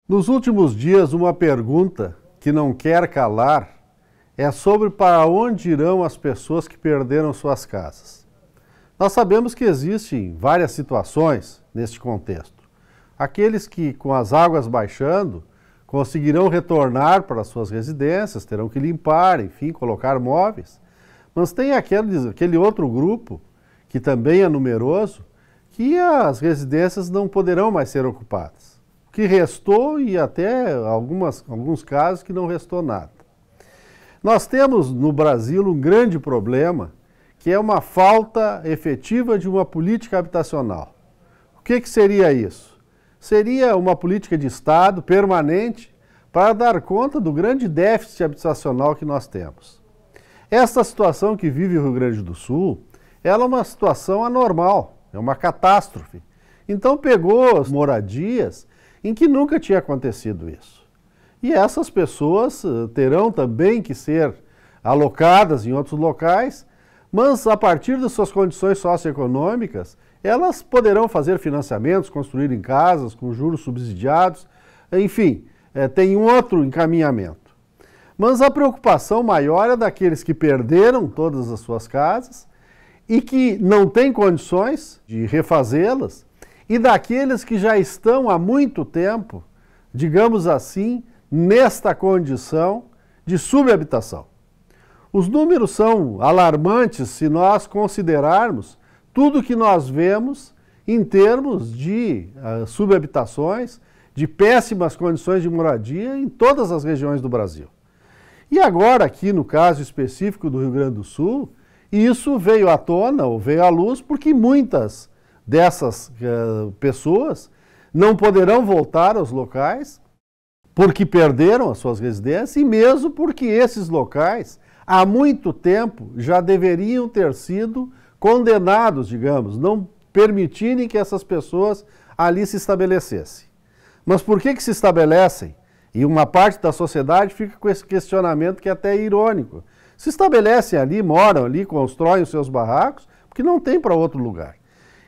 Nos últimos dias, uma pergunta que não quer calar é sobre para onde irão as pessoas que perderam suas casas. Nós sabemos que existem várias situações neste contexto. Aqueles que, com as águas baixando, conseguirão retornar para suas residências, terão que limpar, enfim, colocar móveis. Mas tem aquele outro grupo, que também é numeroso, que as residências não poderão mais ser ocupadas. O que restou e até alguns casos que não restou nada. Nós temos no Brasil um grande problema, que é uma falta efetiva de uma política habitacional. O que seria isso? Seria uma política de Estado permanente para dar conta do grande déficit habitacional que nós temos. Esta situação que vive o Rio Grande do Sul, ela é uma situação anormal, é uma catástrofe. Então pegou as moradias em que nunca tinha acontecido isso. E essas pessoas terão também que ser alocadas em outros locais, mas a partir das suas condições socioeconômicas, elas poderão fazer financiamentos, construírem casas com juros subsidiados, enfim, tem um outro encaminhamento. Mas a preocupação maior é daqueles que perderam todas as suas casas e que não têm condições de refazê-las, e daqueles que já estão há muito tempo, digamos assim, nesta condição de subhabitação. Os números são alarmantes se nós considerarmos tudo que nós vemos em termos de subhabitações, de péssimas condições de moradia em todas as regiões do Brasil. E agora, aqui no caso específico do Rio Grande do Sul, isso veio à tona, ou veio à luz, porque muitas dessas pessoas não poderão voltar aos locais porque perderam as suas residências e mesmo porque esses locais, há muito tempo, já deveriam ter sido condenados, digamos, não permitirem que essas pessoas ali se estabelecessem. Mas por que se estabelecem? E uma parte da sociedade fica com esse questionamento que é até irônico. Se estabelecem ali, moram ali, constroem os seus barracos, porque não tem para outro lugar.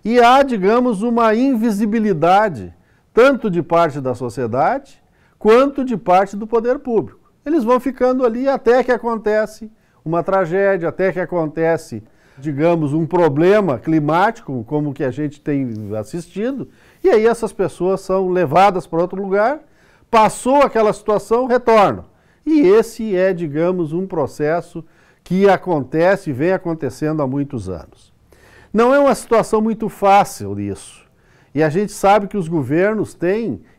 E há, digamos, uma invisibilidade, tanto de parte da sociedade, quanto de parte do poder público. Eles vão ficando ali até que acontece uma tragédia, até que acontece, digamos, um problema climático, como o que a gente tem assistido, e aí essas pessoas são levadas para outro lugar, passou aquela situação, retornam. E esse é, digamos, um processo que acontece e vem acontecendo há muitos anos. Não é uma situação muito fácil isso. E a gente sabe que os governos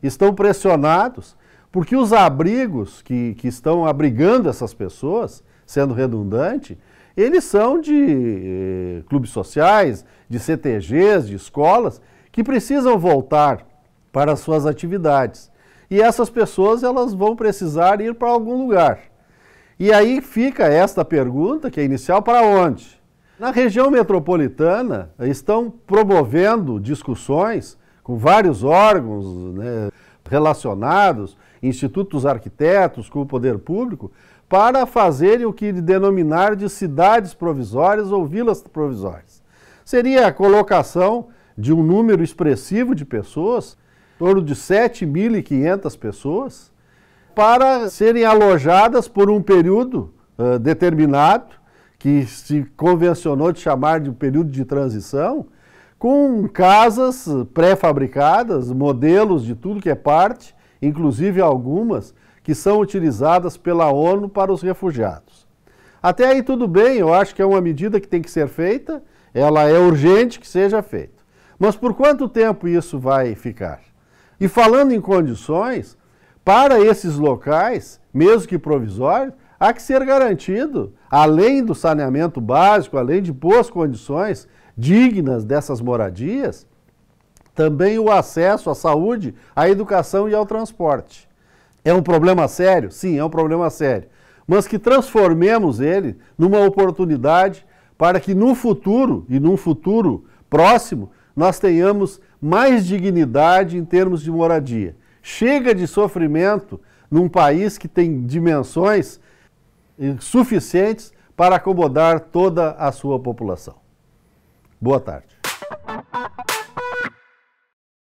estão pressionados porque os abrigos que estão abrigando essas pessoas, sendo redundante, eles são de clubes sociais, de CTGs, de escolas, que precisam voltar para as suas atividades. E essas pessoas elas vão precisar ir para algum lugar. E aí fica esta pergunta, que é inicial, para onde? Na região metropolitana, estão promovendo discussões com vários órgãos, né, relacionados, institutos arquitetos, com o poder público, para fazerem o que denominar de cidades provisórias ou vilas provisórias. Seria a colocação de um número expressivo de pessoas, em torno de 7.500 pessoas, para serem alojadas por um período determinado, que se convencionou de chamar de período de transição, com casas pré-fabricadas, modelos de tudo que é parte, inclusive algumas que são utilizadas pela ONU para os refugiados. Até aí tudo bem, eu acho que é uma medida que tem que ser feita, ela é urgente que seja feita. Mas por quanto tempo isso vai ficar? E falando em condições, para esses locais, mesmo que provisórios, há que ser garantido, além do saneamento básico, além de boas condições dignas dessas moradias, também o acesso à saúde, à educação e ao transporte. É um problema sério? Sim, é um problema sério. Mas que transformemos ele numa oportunidade para que no futuro, e num futuro próximo, nós tenhamos mais dignidade em termos de moradia. Chega de sofrimento num país que tem dimensões suficientes para acomodar toda a sua população. Boa tarde.